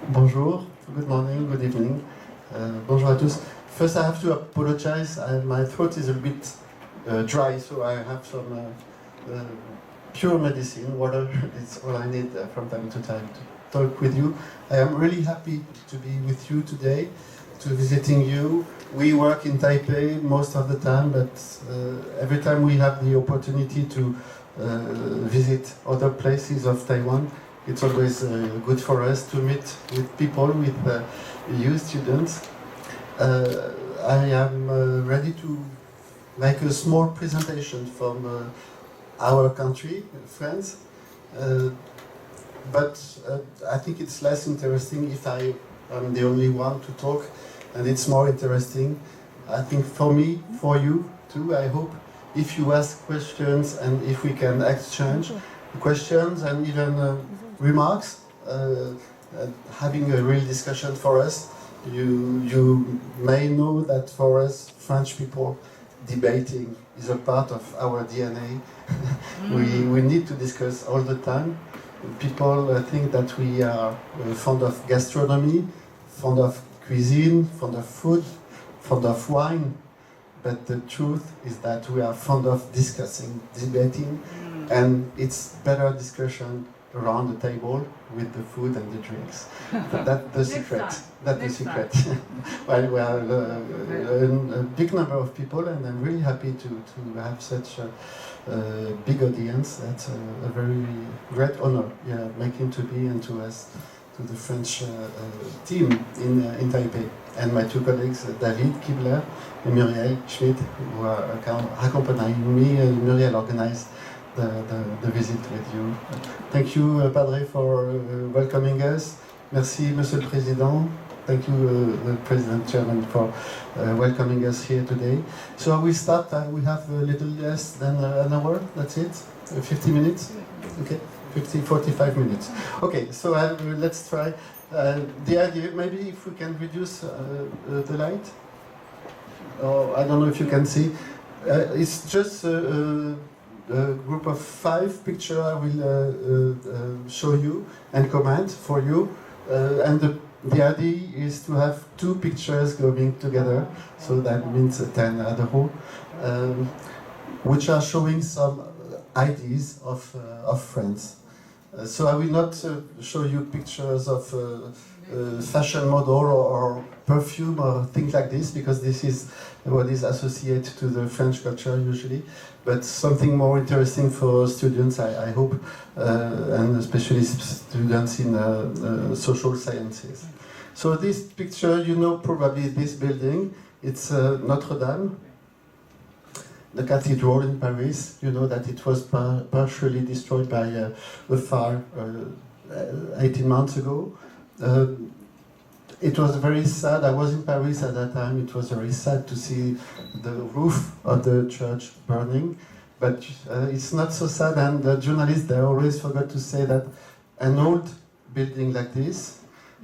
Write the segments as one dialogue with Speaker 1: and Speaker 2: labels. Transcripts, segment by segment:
Speaker 1: Bonjour, good morning, good evening. Bonjour à tous. First, I have to apologize. My throat is a bit dry, so I have some pure medicine, water. It's all I need from time to time to talk with you. I am really happy to be with you today, to visiting you. We work in Taipei most of the time, but every time we have the opportunity to visit other places of Taiwan, it's always good for us to meet with people, with you students. I am ready to make a small presentation from our country, France, but I think it's less interesting if I am the only one to talk, and it's more interesting, I think, for me, for you too, I hope, if you ask questions and if we can exchange questions and even remarks, having a real discussion for us. You may know that for us, French people, debating is a part of our DNA. We need to discuss all the time. People think that we are fond of gastronomy, fond of cuisine, fond of food, fond of wine, but the truth is that we are fond of discussing, debating, and it's better discussion around the table with the food and the drinks. That's the secret. That's the secret. Well, we are a big number of people, and I'm really happy to have such a big audience. That's a very great honor, making to be and to us, to the French team in Taipei. And my two colleagues, David Kibler and Muriel Schmidt, who are accompanying me, and Muriel organized the visit with you. Thank you, Padre, for welcoming us. Merci, Monsieur le Président. Thank you, the President Chairman, for welcoming us here today. So we start. We have a little less than an hour. That's it. 50 minutes. Okay. 45 minutes. Okay. So let's try. The idea, maybe if we can reduce the light. Or I don't know if you can see. It's just a group of 5 pictures I will show you and comment for you. And the idea is to have 2 pictures going together, so that means 10 at the whole, which are showing some ideas of France. So I will not show you pictures of fashion model or perfume or things like this, because this is what is associated to the French culture usually, but something more interesting for students, I hope, and especially students in social sciences. So this picture, you know probably this building, it's Notre Dame, the cathedral in Paris. You know that it was partially destroyed by a fire 18 months ago. It was very sad. I was in Paris at that time. It was very sad to see the roof of the church burning. But it's not so sad, and the journalists, they always forgot to say that an old building like this,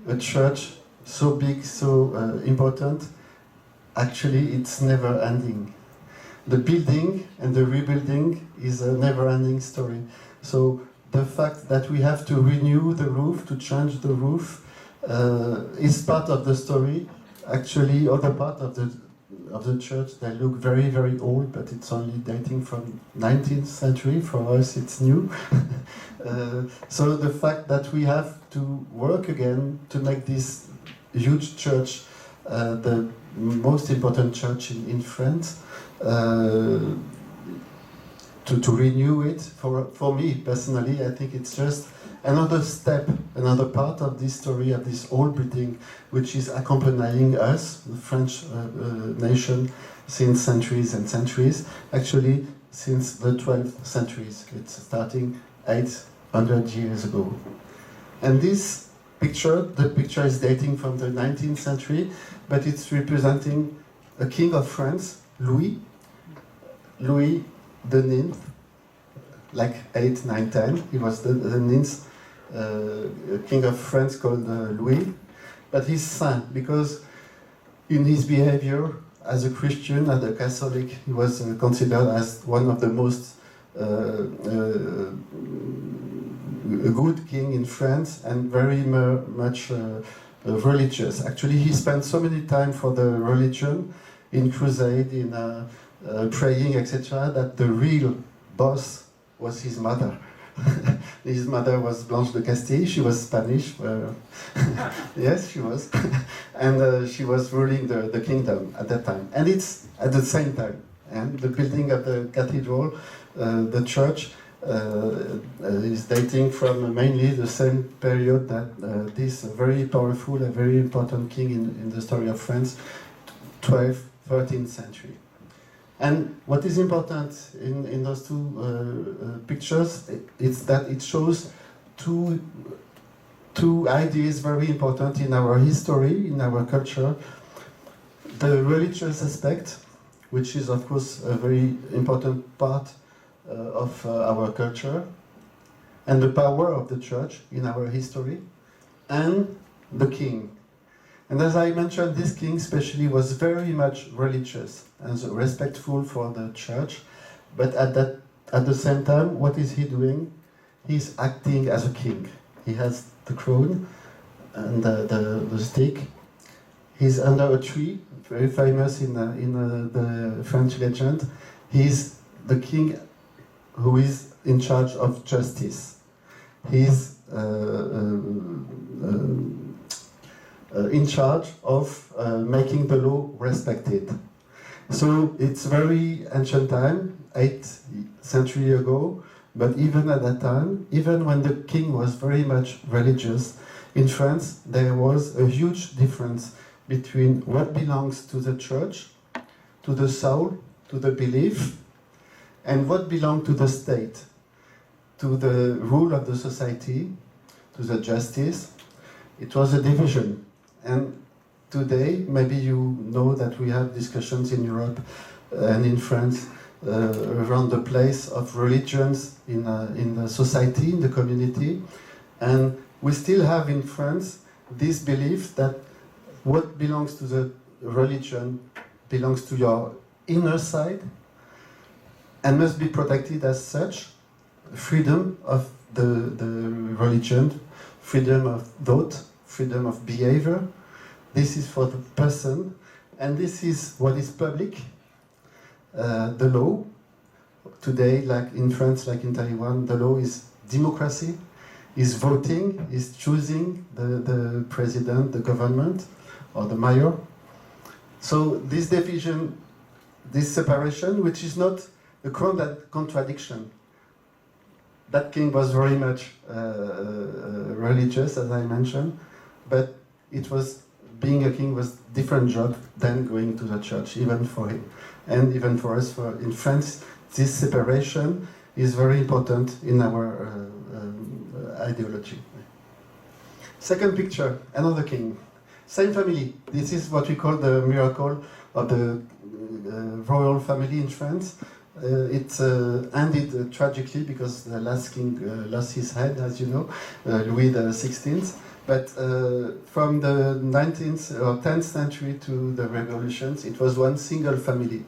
Speaker 1: a church so big, so important, actually it's never ending. The building and the rebuilding is a never-ending story. So the fact that we have to renew the roof, to change the roof, is part of the story. Actually, other part of the church, they look very, very old, but it's only dating from 19th century. For us, it's new. So the fact that we have to work again to make this huge church the most important church in France, to renew it, for me personally, I think it's just another step, another part of this story of this old building, which is accompanying us, the French nation, since centuries and centuries. Actually, since the 12th centuries. It's starting 800 years ago. And this picture, the picture is dating from the 19th century, but it's representing a king of France, Louis the Ninth, like 8, 9, 10. He was the ninth king of France called Louis, but he's saint because in his behavior as a Christian, as a Catholic, he was considered as one of the most a good king in France and very much religious. Actually, he spent so many time for the religion, in crusade, in praying, etc., that the real boss was his mother. His mother was Blanche de Castille. She was Spanish. Yes, she was. And she was ruling the kingdom at that time. And it's at the same time. And the building of the cathedral, the church, is dating from mainly the same period that this very powerful and very important king in the story of France, 12th, 13th century. And what is important in those two pictures is that it shows two ideas very important in our history, in our culture. The religious aspect, which is of course a very important part of our culture, and the power of the church in our history, and the king. And as I mentioned, this king especially was very much religious and respectful for the church, but at the same time, what is he doing? He's acting as a king. He has the crown and the stick. He's under a tree, very famous in the French legend. He's the king who is in charge of justice. He's in charge of making the law respected. So it's very ancient time, 8th century ago, but even at that time, even when the king was very much religious, in France there was a huge difference between what belongs to the church, to the soul, to the belief, and what belonged to the state, to the rule of the society, to the justice. It was a division. And today, maybe you know that we have discussions in Europe and in France around the place of religions in the society, in the community. And we still have in France this belief that what belongs to the religion belongs to your inner side and must be protected as such. Freedom of the religion, freedom of thought, freedom of behavior. This is for the person, and this is what is public. The law, today, like in France, like in Taiwan, the law is democracy, is voting, is choosing the president, the government, or the mayor. So this division, this separation, which is not a contradiction. That king was very much religious, as I mentioned, but it was, being a king was different job than going to the church, even for him. And even for us, in France, this separation is very important in our ideology. Second picture, another king. Same family. This is what we call the miracle of the royal family in France. It ended tragically because the last king lost his head, as you know, Louis XVI. But from the 19th or 10th century to the revolutions, it was one single family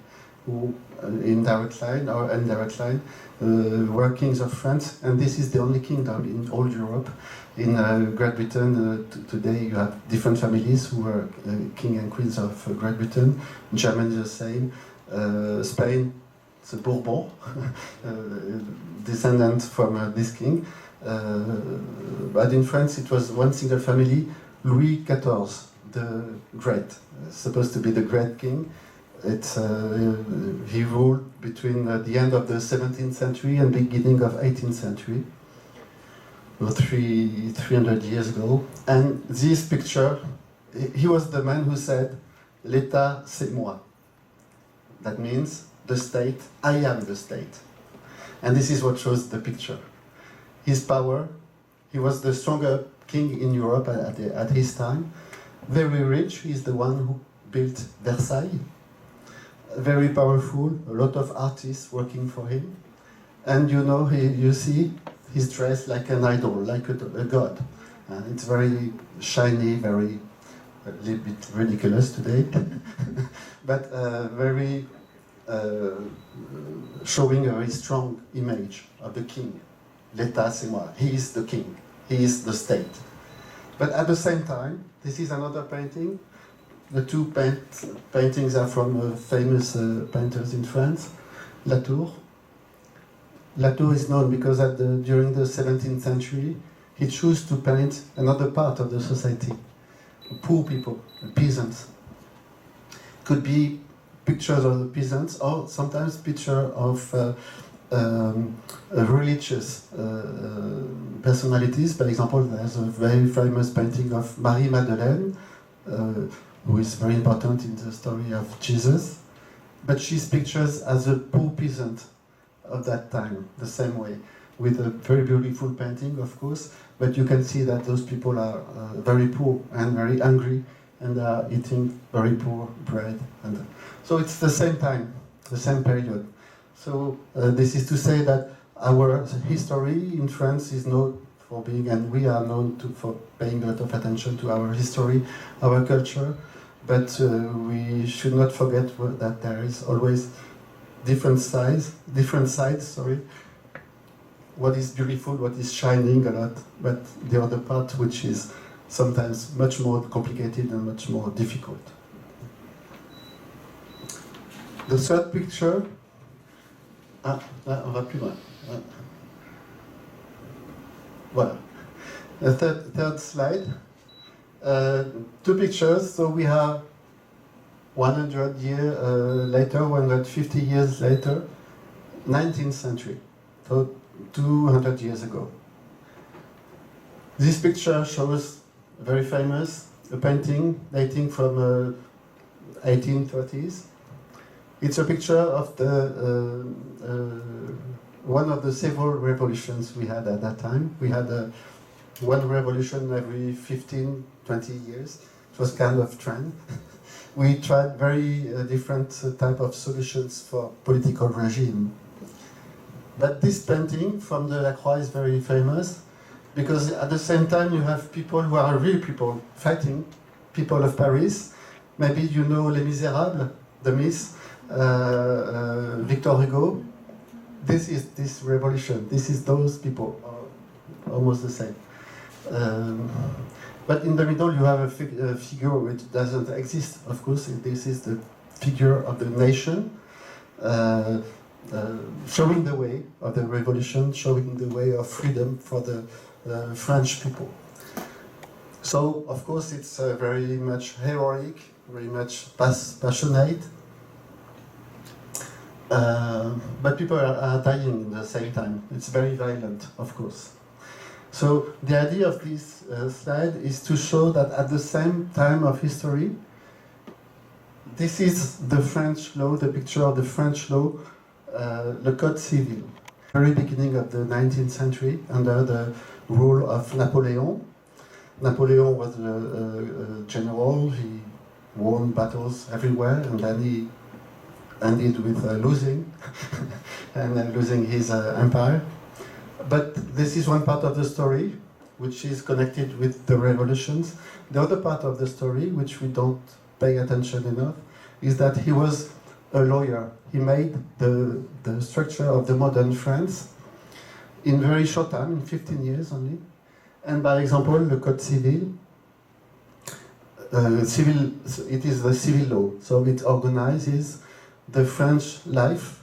Speaker 1: who, in direct line or indirect line, were kings of France. And this is the only kingdom in all Europe. In Great Britain, today you have different families who are king and queens of Great Britain. Germany the same. Spain, the Bourbon, descendant from this king. But in France it was one single family, Louis XIV, the Great, supposed to be the great king. He ruled between the end of the 17th century and beginning of 18th century, 300 years ago. And this picture, he was the man who said, "L'État, c'est moi." That means, the state, I am the state. And this is what shows the picture. His power, he was the stronger king in Europe at his time. Very rich, he's the one who built Versailles. Very powerful, a lot of artists working for him. And you know, you see, he's dressed like an idol, like a god. It's very shiny, very, a little bit ridiculous today, but showing a very strong image of the king. L'État c'est moi. He is the king. He is the state. But at the same time, this is another painting. The two paintings are from famous painters in France, Latour. Latour is known because during the 17th century, he chose to paint another part of the society, poor people, peasants. Could be pictures of the peasants or sometimes pictures of religious personalities. For example, there's a very famous painting of Marie-Madeleine, who is very important in the story of Jesus. But she's pictured as a poor peasant of that time, the same way, with a very beautiful painting, of course, but you can see that those people are very poor and very hungry and are eating very poor bread. And so it's the same time, the same period. So this is to say that our history in France is known for being, and we are known for paying a lot of attention to our history, our culture, but we should not forget that there is always different sides, what is beautiful, what is shining a lot, but the other part which is sometimes much more complicated and much more difficult. The third picture, là on va plus loin. Voilà. The third slide. Two pictures, so we have 100 years later, 150 years later, 19th century, so 200 years ago. This picture shows very famous, a painting dating from 1830s. It's a picture of the one of the several revolutions we had at that time. We had one revolution every 15, 20 years. It was kind of trend. We tried very different type of solutions for political regime. But this painting from the Lacroix is very famous because at the same time you have people who are real people fighting, people of Paris. Maybe you know Les Misérables, the myth, Victor Hugo. This is this revolution. This is those people, almost the same. But in the middle you have a figure which doesn't exist, of course. This is the figure of the nation, showing the way of the revolution, showing the way of freedom for the French people. So, of course, it's very much heroic, very much passionate, but people are dying at the same time. It's very violent, of course. So the idea of this slide is to show that at the same time of history, this is the French law, the picture of the French law, le Code Civil. Very beginning of the 19th century, under the rule of Napoleon. Napoleon was a general, he won battles everywhere, and then he ended with losing, and losing his empire. But this is one part of the story, which is connected with the revolutions. The other part of the story, which we don't pay attention enough, is that he was a lawyer. He made the structure of the modern France in very short time, in 15 years only. And by example, the Code Civil, it is the civil law, so it organizes the French life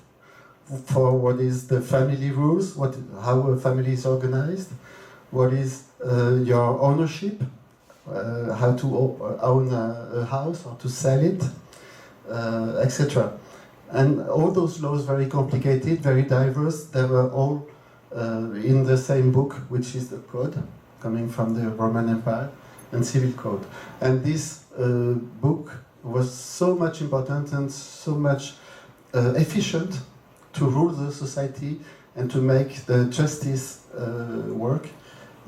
Speaker 1: for what is the family rules, how a family is organized, what is your ownership, how to own a house or to sell it, etc. And all those laws very complicated, very diverse. They were all in the same book, which is the Code, coming from the Roman Empire, and Civil Code. And this book was so much important and so much efficient to rule the society and to make the justice work,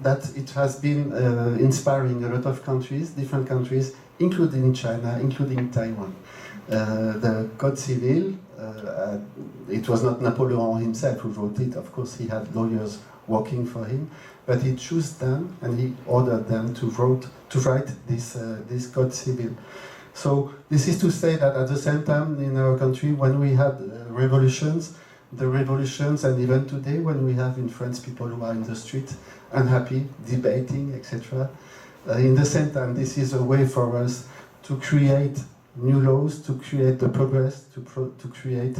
Speaker 1: that it has been inspiring a lot of countries, different countries, including China, including Taiwan. The Code Civil, it was not Napoleon himself who wrote it, of course he had lawyers working for him, but he chose them and he ordered them to write this Code Civil. So this is to say that at the same time in our country, when we had revolutions, the revolutions, and even today when we have in France people who are in the street, unhappy, debating, etc. In the same time, this is a way for us to create new laws, to create the progress, to create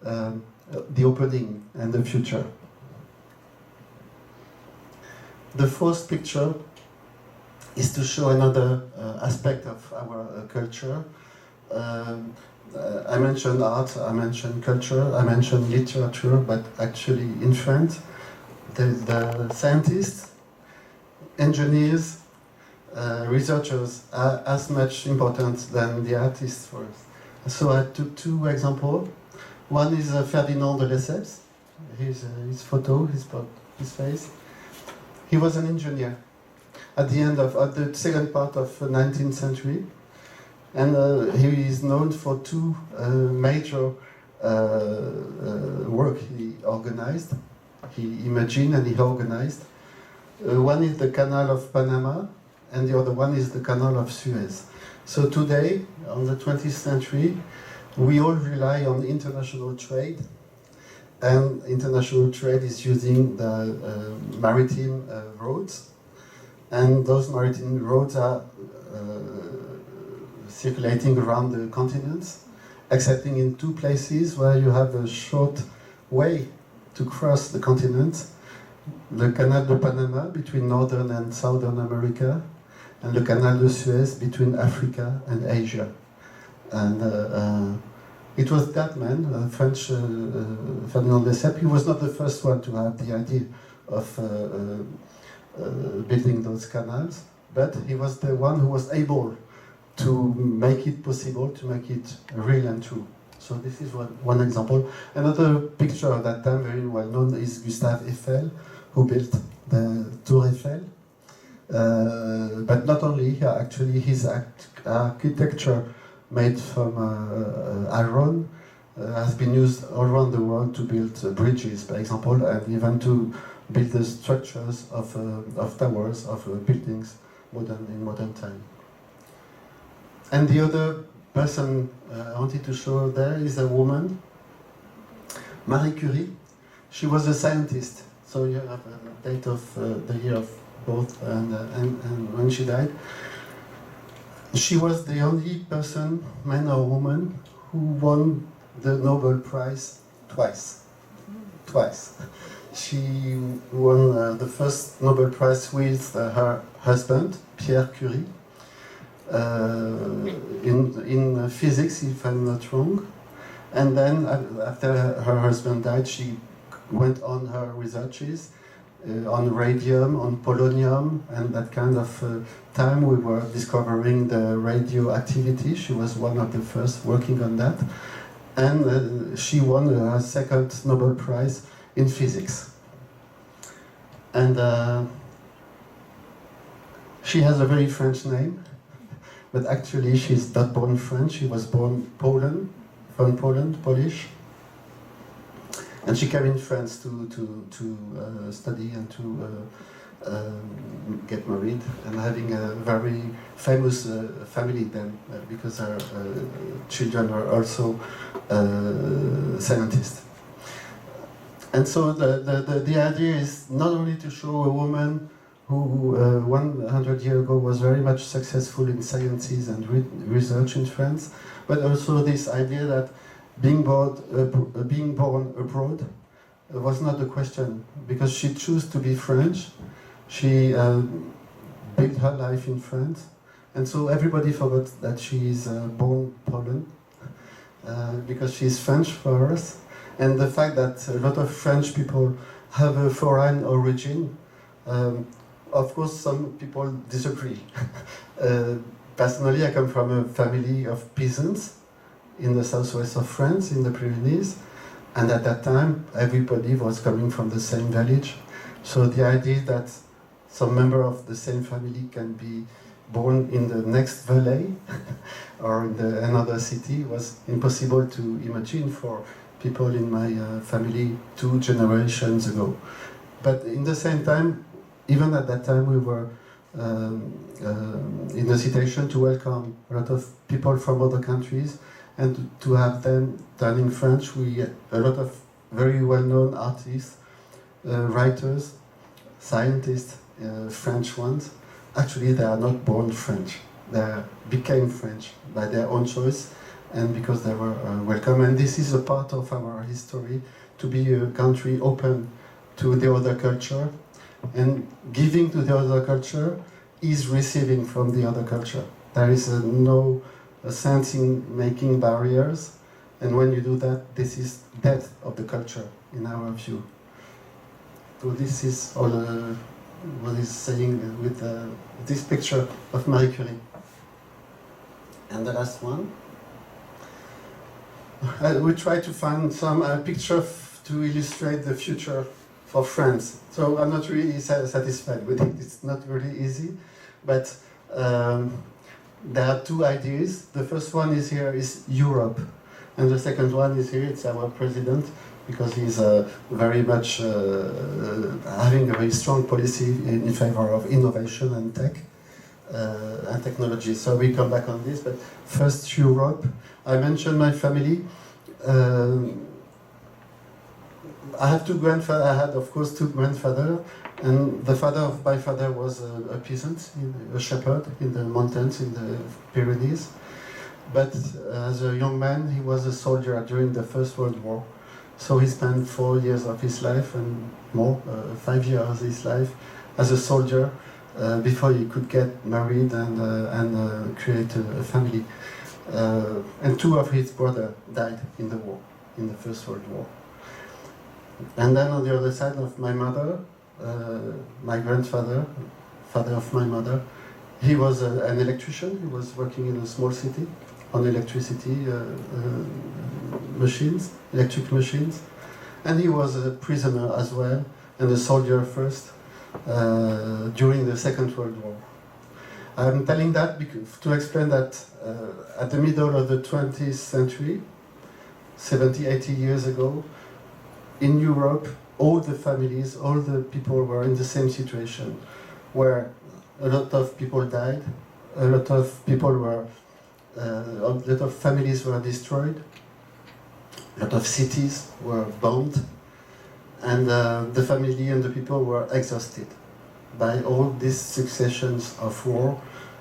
Speaker 1: the opening and the future. The fourth picture is to show another aspect of our culture. I mentioned art, I mentioned culture, I mentioned literature, but actually in France, the scientists, engineers, researchers are as much important than the artists for us. So I took two examples. One is Ferdinand de Lesseps, his photo, his face. He was an engineer at the end of the second part of the 19th century, and he is known for two major work he organized. He imagined and he organized. One is the Canal of Panama, and the other one is the Canal of Suez. So today, on the 20th century, we all rely on international trade, and international trade is using the maritime roads, and those maritime roads are circulating around the continents, excepting in two places where you have a short way to cross the continent: the Canal de Panama between Northern and Southern America, and the Canal de Suez between Africa and Asia. And it was that man, French Ferdinand Lesseps. He was not the first one to have the idea of building those canals, but he was the one who was able to make it possible, to make it real and true. So this is one example. Another picture of that time, very well known, is Gustave Eiffel, who built the Tour Eiffel. But not only, actually his architecture made from iron has been used all around the world to build bridges, for example, and even to build the structures of towers, of buildings in modern time. And the other person I wanted to show there is a woman, Marie Curie. She was a scientist, so you have a date of the year of both and when she died. She was the only person, man or woman, who won the Nobel Prize twice. She won the first Nobel Prize with her husband, Pierre Curie, in physics, if I'm not wrong. And then after her husband died, she went on her researches on radium, on polonium, and that kind of time we were discovering the radioactivity. She was one of the first working on that. And she won her second Nobel Prize in physics. And she has a very French name, but actually she's not born French. She was born from Poland, Polish. And she came in France to study and to get married, and having a very famous family then, because her children were also scientists. And so the idea is not only to show a woman who 100 years ago was very much successful in sciences and research in France, but also this idea that being born abroad was not a question, because she chose to be French. She built her life in France, and so everybody forgot that she is born Poland, because she is French for us. And the fact that a lot of French people have a foreign origin, of course some people disagree. Personally, I come from a family of peasants in the southwest of France, in the Pyrenees, and at that time everybody was coming from the same village. So the idea that some member of the same family can be born in the next valley or in another city was impossible to imagine for people in my family 2 generations ago. But in the same time, even at that time, we were in a situation to welcome a lot of people from other countries, and to have them turning French. A lot of very well-known artists, writers, scientists, French ones. Actually, they are not born French. They became French by their own choice and because they were welcome. And this is a part of our history, to be a country open to the other culture. And giving to the other culture is receiving from the other culture. There is no sense in making barriers. And when you do that, this is death of the culture, in our view. So this is all what he's saying with this picture of Marie Curie. And the last one. We try to find some picture to illustrate the future for France. So I'm not really satisfied with it. It's not really easy, but there are two ideas. The first one is here is Europe, and the second one is here. It's our president, because he's very much having a very strong policy in favor of innovation and tech and technology. So we come back on this, but first Europe. I mentioned my family. I have two grandfathers. I had, of course, two grandfathers, and the father of my father was a peasant, a shepherd in the mountains in the Pyrenees. But as a young man, he was a soldier during the First World War. So he spent 4 years of his life and more, 5 years of his life as a soldier before he could get married and create a family. And two of his brothers died in the war, in the First World War. And then on the other side of my mother, my grandfather, father of my mother, he was an electrician. He was working in a small city on electricity machines, electric machines. And he was a prisoner as well, and a soldier first, during the Second World War. I'm telling that to explain that at the middle of the 20th century, 70, 80 years ago, in Europe, all the families, all the people were in the same situation, where a lot of people died, a lot of people were, a lot of families were destroyed, a lot of cities were bombed, and the family and the people were exhausted by all these successions of war,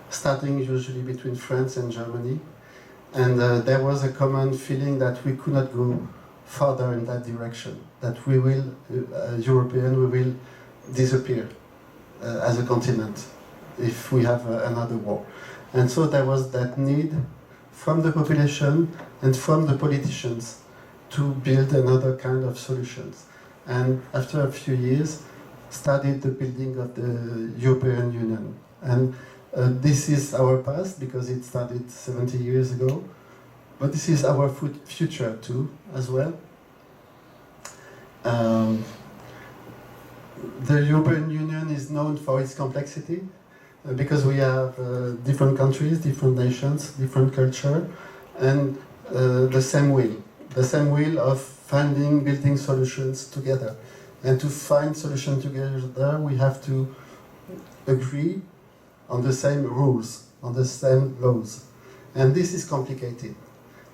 Speaker 1: starting usually between France and Germany. And there was a common feeling that we could not go further in that direction, that we will, European, we will disappear as a continent if we have another war. And so there was that need from the population and from the politicians to build another kind of solutions. And after a few years, started the building of the European Union. And this is our past, because it started 70 years ago, but this is our future too, as well. The European Union is known for its complexity, because we have different countries, different nations, different culture, and the same will of finding, building solutions together. And to find solutions together, we have to agree on the same rules, on the same laws. And this is complicated.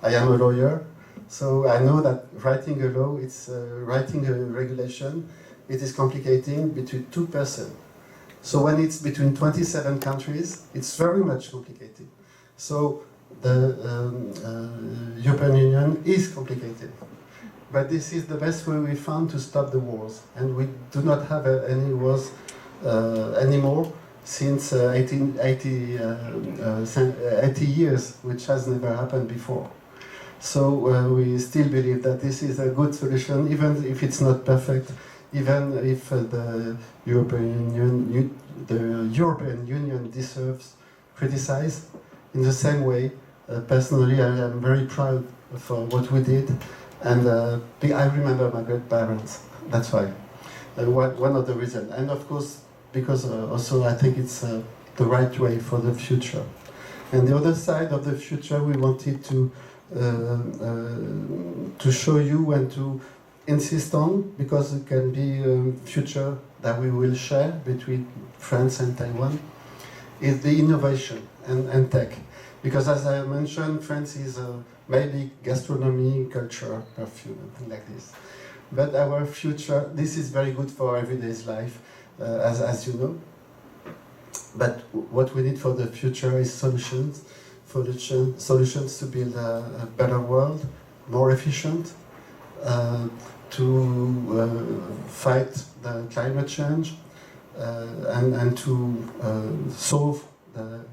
Speaker 1: I am a lawyer, so I know that writing a law, it's writing a regulation, it is complicating between two persons. So when it's between 27 countries, it's very much complicated. So the European Union is complicated. But this is the best way we found to stop the wars. And we do not have any wars anymore since 80 years, which has never happened before. So we still believe that this is a good solution, even if it's not perfect, even if the European Union deserves criticism. In the same way, personally, I am very proud for what we did. And I remember my grandparents, that's why. One of the reasons. And of course, because also I think it's the right way for the future. And the other side of the future, we wanted to show you and to insist on, because it can be a future that we will share between France and Taiwan, is the innovation and tech. Because as I mentioned, France is maybe gastronomy, culture, perfume, and things like this. but our future, this is very good for everyday's life, as you know. But what we need for the future is solutions to build a better world, more efficient, to fight the climate change, and to solve the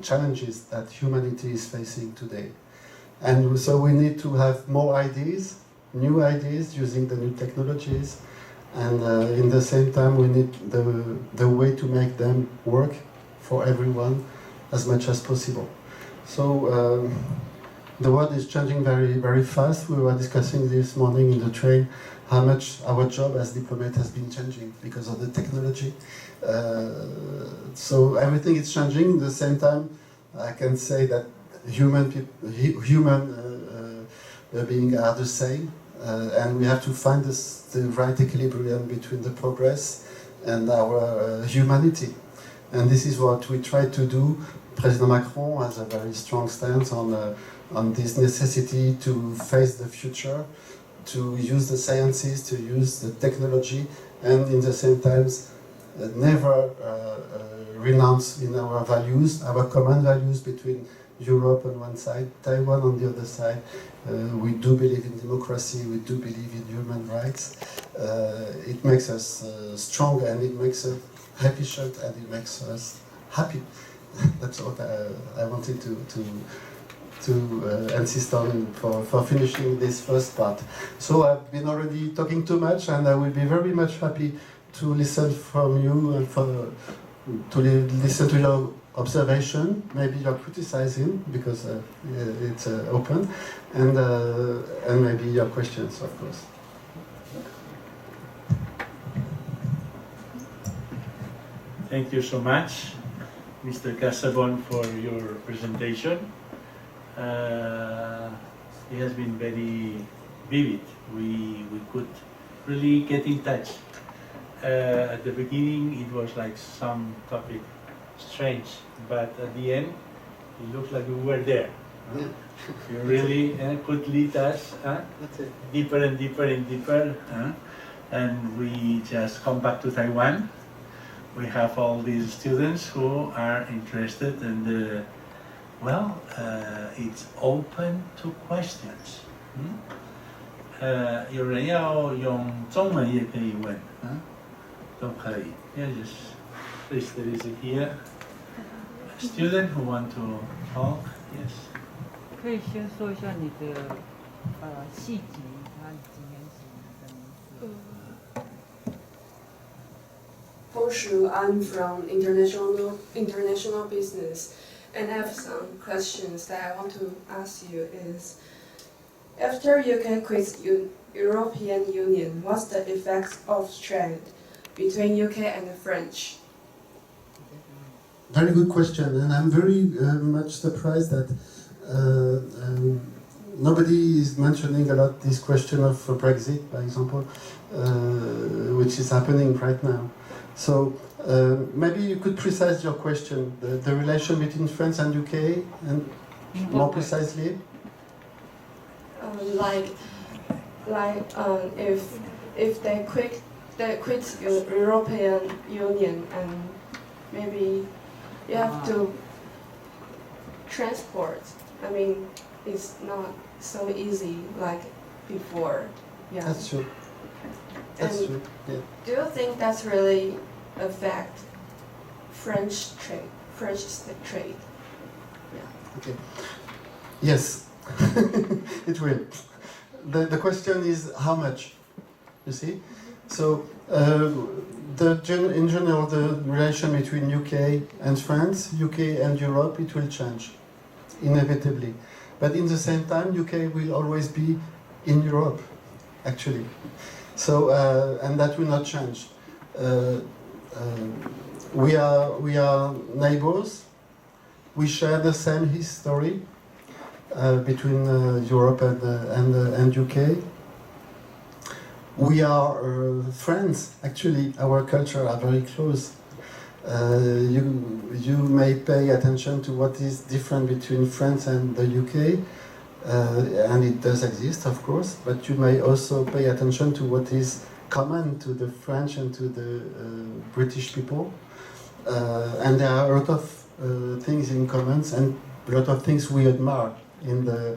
Speaker 1: challenges that humanity is facing today. And so we need to have more ideas, new ideas using the new technologies, and in the same time we need the way to make them work for everyone as much as possible. So the world is changing very, very fast. We were discussing this morning in the train how much our job as diplomats has been changing because of the technology. So everything is changing. At the same time, I can say that human beings are the same, and we have to find the right equilibrium between the progress and our humanity. And this is what we try to do. President Macron has a very strong stance on this necessity to face the future, to use the sciences, to use the technology, and in the same times never renounce in our values, our common values between Europe on one side, Taiwan on the other side. We do believe in democracy, we do believe in human rights. It makes us strong, and it makes us efficient, and it makes us happy. That's what I wanted to insist on for finishing this first part. So I've been already talking too much, and I will be very much happy to listen from you and to listen to your observation, maybe your criticism, because it's open, and maybe your questions, of course.
Speaker 2: Thank you so much, Mr. Casabon, for your presentation. It has been very vivid. We could really get in touch. At the beginning, it was like some topic strange, but at the end, it looks like we were there.
Speaker 1: Yeah.
Speaker 2: You really could lead us deeper and deeper and deeper, and we just come back to Taiwan. We have all these students who are interested, and it's open to questions. 有人要用中文也可以问，都可以。Please, there is here a student who want to talk. Yes.
Speaker 3: 可以先说一下你的细节，他几年级的名字。
Speaker 4: Bonjour, I'm from international business, and I have some questions that I want to ask you. Is after UK quits European Union, what's the effect of trade between UK and the French?
Speaker 1: Very good question, and I'm very much surprised that nobody is mentioning a lot this question of Brexit, for example, which is happening right now. So maybe you could precise your question, the relation between France and UK, and more precisely?
Speaker 4: If they quit European Union, and maybe you have to transport. I mean, it's not so easy like before. Yeah.
Speaker 1: That's true. That's true. Yeah.
Speaker 4: Do you think that's really affect French trade? Yeah.
Speaker 1: Okay. Yes, it will. The question is how much, you see? So in general, the relation between UK and France, UK and Europe, it will change, inevitably. But in the same time, UK will always be in Europe, actually. So, and that will not change. We are neighbors. We share the same history between Europe and UK. We are friends. Actually, our cultures are very close. You may pay attention to what is different between France and the UK. and it does exist, of course, but you may also pay attention to what is common to the French and to the British people. And there are a lot of things in common and a lot of things we admire in the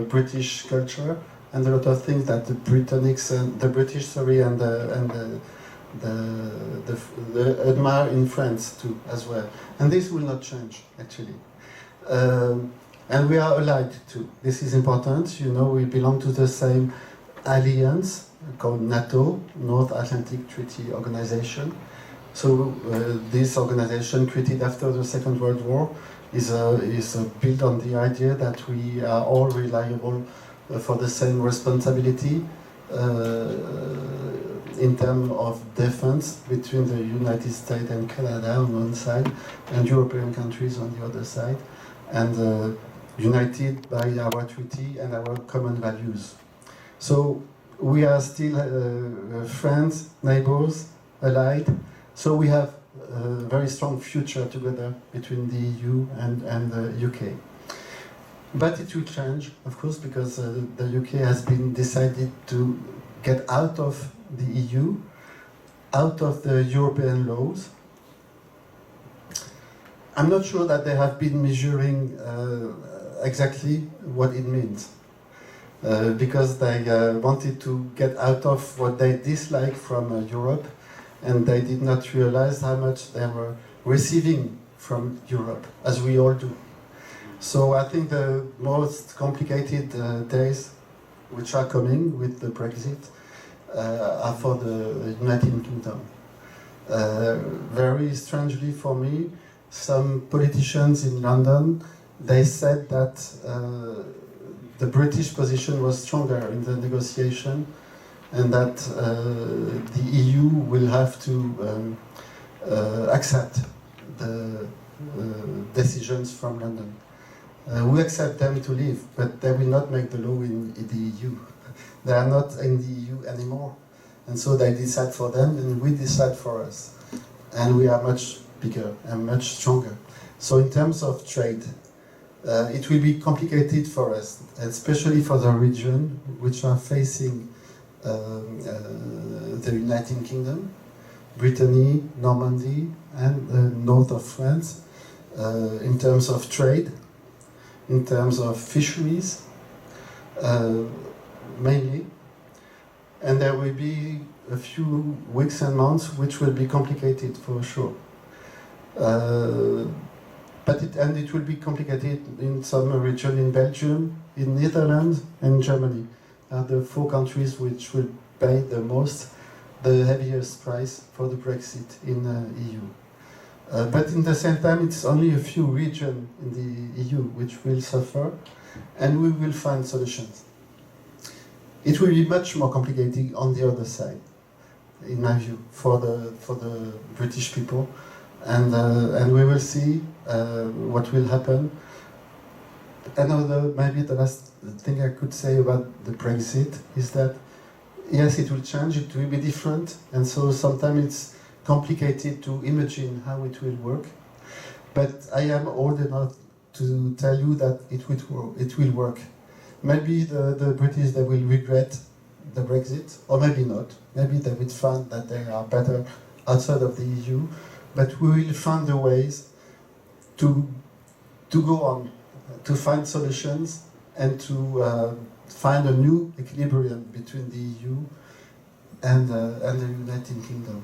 Speaker 1: British culture, and a lot of things that the British and the admire in France too, as well. And this will not change, actually. And we are allied too. This is important. You know, we belong to the same alliance called NATO, North Atlantic Treaty Organization. So this organization, created after the Second World War, is built on the idea that we are all reliable for the same responsibility in terms of defense between the United States and Canada on one side and European countries on the other side, and united by our treaty and our common values. So we are still friends, neighbors, allied. So we have a very strong future together between the EU and the UK. But it will change, of course, because the UK has been decided to get out of the EU, out of the European laws. I'm not sure that they have been measuring exactly what it means, because they wanted to get out of what they dislike from Europe, and they did not realize how much they were receiving from Europe, as we all do. So I think the most complicated days which are coming with the Brexit are for the United Kingdom. Very strangely for me, some politicians in London, they said that the British position was stronger in the negotiation, and that the EU will have to accept the decisions from London. We accept them to leave, but they will not make the law in the EU. They are not in the EU anymore, and so they decide for them, and we decide for us. And we are much bigger and much stronger. So in terms of trade, it will be complicated for us, especially for the region which are facing the United Kingdom, Brittany, Normandy, and the north of France, in terms of trade, in terms of fisheries, mainly. And there will be a few weeks and months which will be complicated for sure. But it will be complicated in some region in Belgium, in Netherlands, and Germany. Are the 4 countries which will pay the most, the heaviest price for the Brexit in the EU. But in the same time, it's only a few regions in the EU which will suffer, and we will find solutions. It will be much more complicated on the other side, in my view, for the British people, and we will see what will happen. Maybe the last thing I could say about the Brexit is that, yes, it will change, it will be different, and so sometimes it's complicated to imagine how it will work. But I am old enough to tell you that it will work. Maybe the British, they will regret the Brexit, or maybe not. Maybe they will find that they are better outside of the EU, but we will find the ways to go on, to find solutions, and to find a new equilibrium between the EU and the United Kingdom.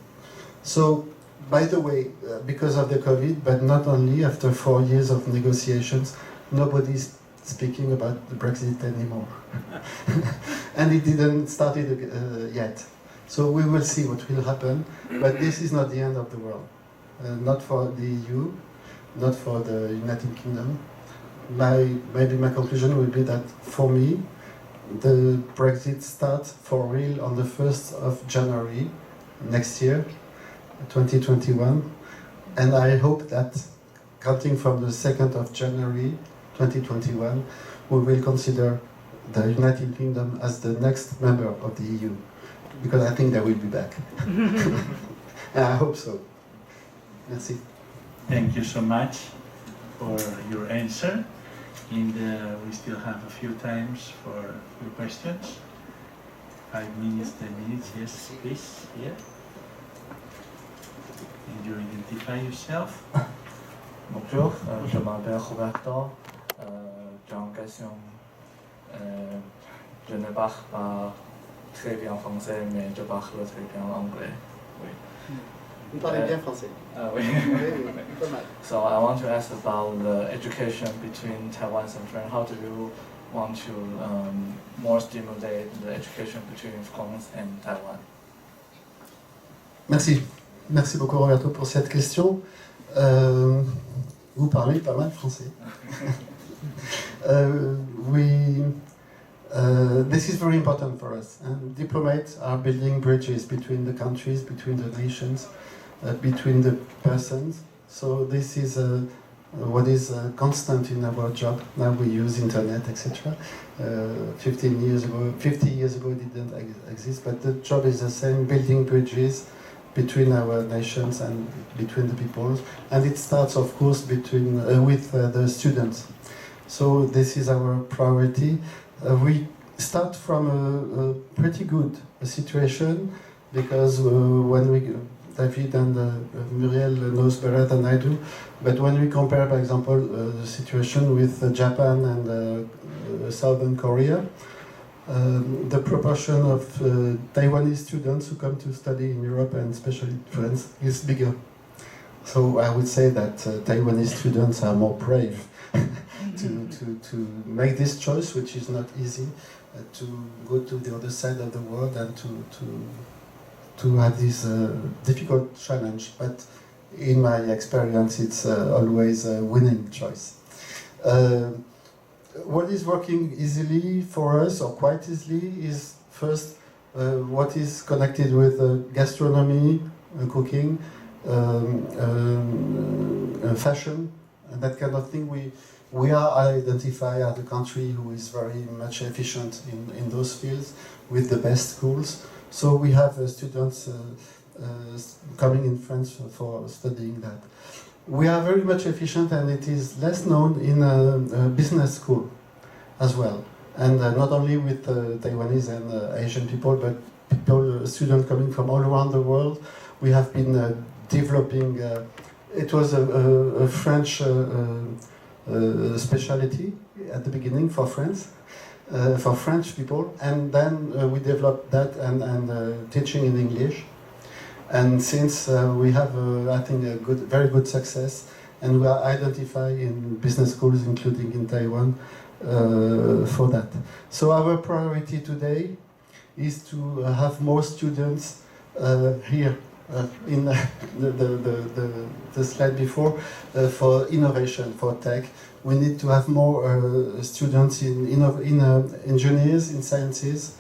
Speaker 1: So, by the way, because of the COVID, but not only, after 4 years of negotiations, nobody's speaking about the Brexit anymore. And it didn't start yet. So we will see what will happen, but this is not the end of the world. Not for the EU, not for the United Kingdom. Maybe my conclusion will be that for me, the Brexit starts for real on the 1st of January next year, 2021, and I hope that counting from the 2nd of January 2021, we will consider the United Kingdom as the next member of the EU, because I think they will be back. And I hope so. Merci.
Speaker 2: Thank you so much for your answer. And we still have a few times for your questions. 5 minutes, 10 minutes, yes, please, yeah. And you identify yourself.
Speaker 5: Bonjour, je m'appelle Roberto. J'ai une question. Je ne parle pas très bien français, mais je parle très bien anglais. Oui.
Speaker 1: Vous parlez bien français.
Speaker 5: Ah oui.
Speaker 1: Oui, pas mal.
Speaker 5: So I want to ask about the education between Taiwan and France. How do you want to more stimulate the education between France and Taiwan?
Speaker 1: Merci. Merci beaucoup Roberto pour cette question. Vous parlez pas mal français. This is very important for us. Diplomats are building bridges between the countries, between the nations, between the persons. So this is what is constant in our job. Now we use internet, etc. 50 years ago it didn't exist, but the job is the same, building bridges between our nations and between the peoples. And it starts, of course, with the students. So this is our priority. We start from a pretty good situation because David and Muriel knows better than I do, but when we compare, for example, the situation with Japan and Southern Korea, the proportion of Taiwanese students who come to study in Europe and especially France is bigger. So I would say that Taiwanese students are more brave to make this choice, which is not easy, to go to the other side of the world and to have this difficult challenge. But in my experience, it's always a winning choice. What is working easily for us, or quite easily, is first what is connected with gastronomy, cooking, fashion, and that kind of thing. We are identified as a country who is very much efficient in those fields with the best schools. So we have students coming in France for studying that. We are very much efficient, and it is less known in a business school as well. And not only with Taiwanese and Asian people, but students coming from all around the world. We have been developing, it was a French specialty at the beginning for France. For French people, and then we developed that and teaching in English. And since we have, I think, very good success, and we are identified in business schools, including in Taiwan, for that. So our priority today is to have more students here in the slide before for innovation, for tech. We need to have more students in engineers, in sciences,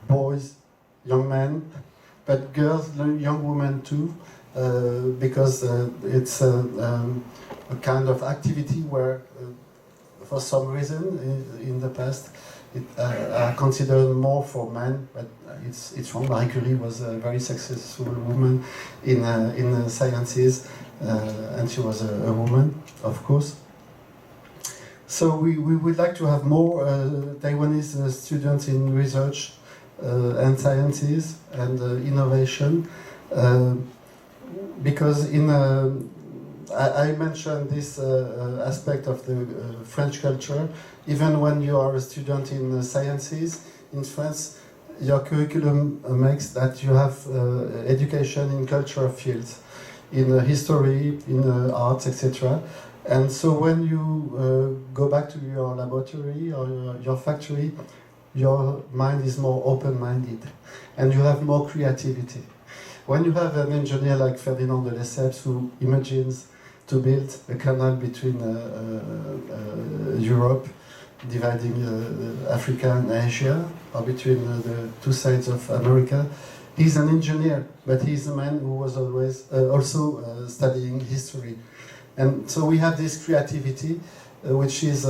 Speaker 1: boys, young men, but girls, young women too, because it's a kind of activity where, for some reason, in the past, it are considered more for men, but it's wrong. Marie Curie was a very successful woman in sciences, and she was a woman, of course. So we would like to have more Taiwanese students in research and sciences and innovation, because I mentioned this aspect of the French culture. Even when you are a student in sciences in France, your curriculum makes that you have education in cultural fields, in history, in arts, etc. And so when you go back to your laboratory or your factory, your mind is more open-minded and you have more creativity. When you have an engineer like Ferdinand de Lesseps who imagines to build a canal between Europe, dividing Africa and Asia, or between the two sides of America, he's an engineer, but he's a man who was always also studying history. And so we have this creativity, which is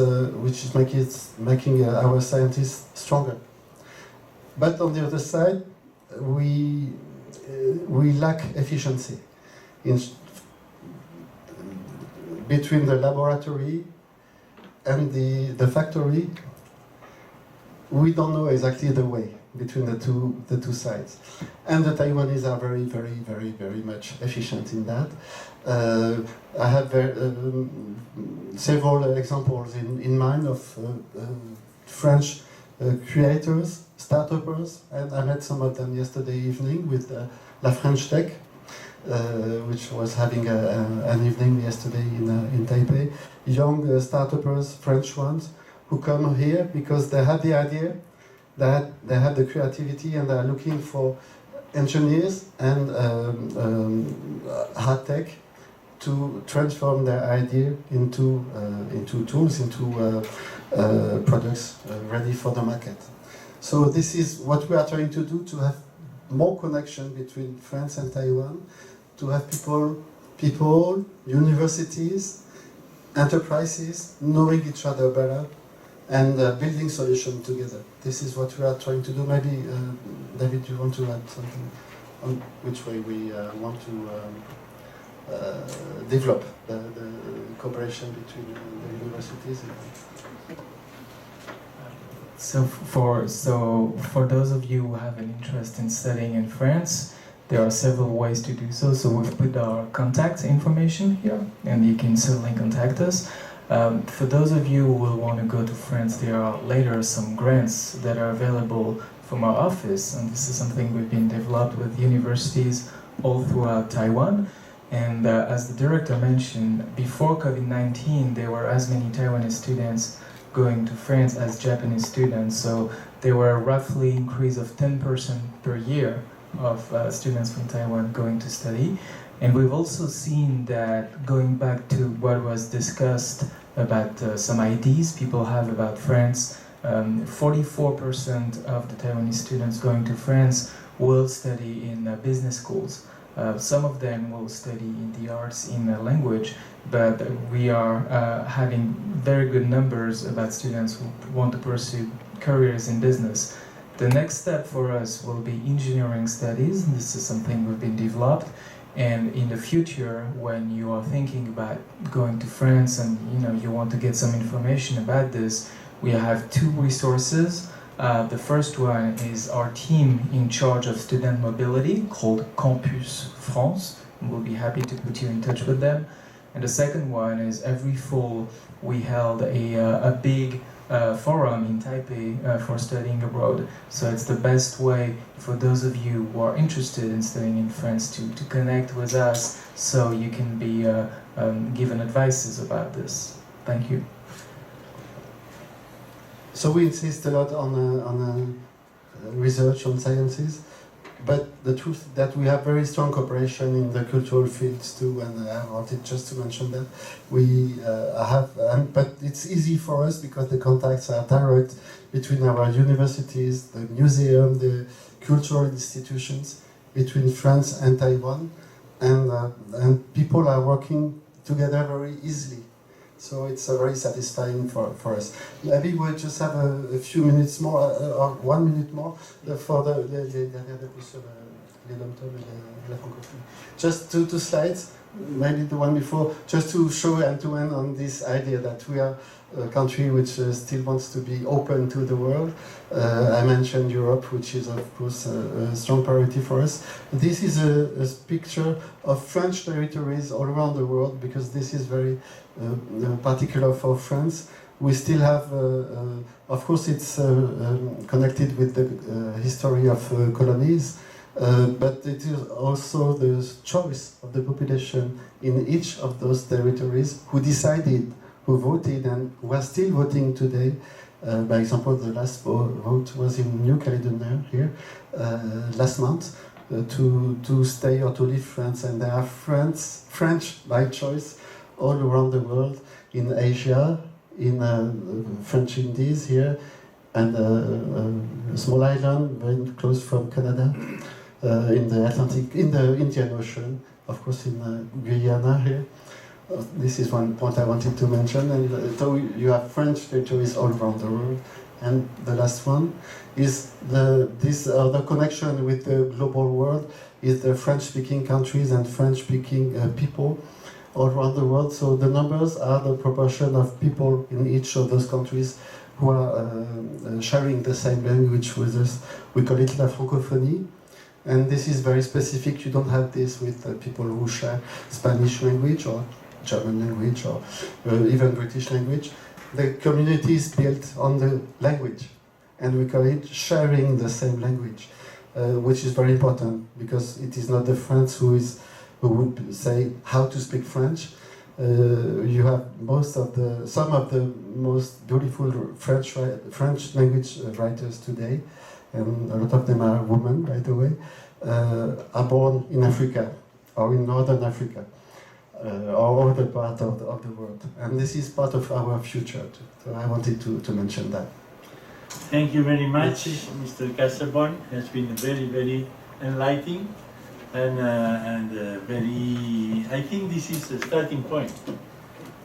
Speaker 1: making our scientists stronger. But on the other side, we lack efficiency between the laboratory and the factory, we don't know exactly the way between the two sides. And the Taiwanese are very, very, very, very much efficient in that. I have several examples in mind of French creators, startups, and I met some of them yesterday evening with La French Tech, which was having an evening yesterday in Taipei. Young startups, French ones, who come here because they have the idea, that they have the creativity, and they are looking for engineers and hard tech to transform their idea into tools, into products ready for the market. So this is what we are trying to do, to have more connection between France and Taiwan, to have people, universities, enterprises knowing each other better and building solutions together. This is what we are trying to do. Maybe, David, you want to add something on which way we want to develop the cooperation between the universities?
Speaker 6: So for those of you who have an interest in studying in France, there are several ways to do so. So we've put our contact information here, and you can certainly contact us. For those of you who will want to go to France, there are later some grants that are available from our office, and this is something we've been developed with universities all throughout Taiwan. And as the director mentioned, before COVID-19, there were as many Taiwanese students going to France as Japanese students, so there were roughly increase of 10% per year of students from Taiwan going to study. And we've also seen that, going back to what was discussed about some ideas people have about France, 44% of the Taiwanese students going to France will study in business schools. Some of them will study in the arts, in a language, but we are having very good numbers about students who want to pursue careers in business. The next step for us will be engineering studies. This is something we've been developed. And in the future, when you are thinking about going to France and you want to get some information about this, we have two resources. The first one is our team in charge of student mobility called Campus France. We'll be happy to put you in touch with them. And the second one is every fall we held a big forum in Taipei for studying abroad. So it's the best way for those of you who are interested in studying in France to connect with us, so you can be given advices about this. Thank you.
Speaker 1: So we insist a lot on research on sciences, but the truth is that we have very strong cooperation in the cultural fields too, and I wanted just to mention that. We but it's easy for us because the contacts are direct between our universities, the museum, the cultural institutions, between France and Taiwan, and people are working together very easily. So it's very satisfying for us. Maybe we'll just have a few minutes more, or 1 minute more, for just two slides, maybe the one before, just to show and to end on this idea that we are a country which still wants to be open to the world. I mentioned Europe, which is of course a strong priority for us. This is a picture of French territories all around the world, because this is very particular for France. We still have, of course it's connected with the history of colonies, but it is also the choice of the population in each of those territories who decided, who voted, and who are still voting today. By example, the last vote was in New Caledonia here last month to stay or to leave France, and there are French by choice all around the world, in Asia, in French Indies here, and a small island very close from Canada, in the Atlantic, in the Indian Ocean, of course in Guyana here. This is one point I wanted to mention, and so you have French territories all around the world. And the last one is the connection with the global world, is the French-speaking countries and French-speaking people all around the world. So the numbers are the proportion of people in each of those countries who are sharing the same language with us. We call it la francophonie. And this is very specific. You don't have this with people who share Spanish language or German language or even British language. The community is built on the language, and we call it sharing the same language, which is very important because it is not the French who would say how to speak French. You have some of the most beautiful French language writers today, and a lot of them are women, by the way, are born in Africa or in Northern Africa. Or other part of the world. And this is part of our future too. So I wanted to mention that.
Speaker 2: Thank you very much, Mr. Casabon. It has been very, very enlightening and very, I think this is a starting point.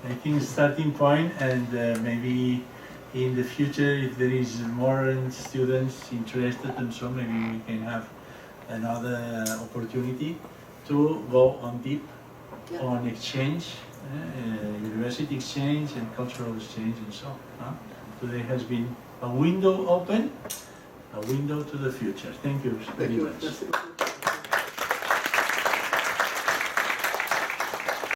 Speaker 2: And maybe in the future, if there is more students interested and so, maybe we can have another opportunity to go on deep on exchange, university exchange and cultural exchange and so on. Today has been a window open, a window to the future. Thank you very much.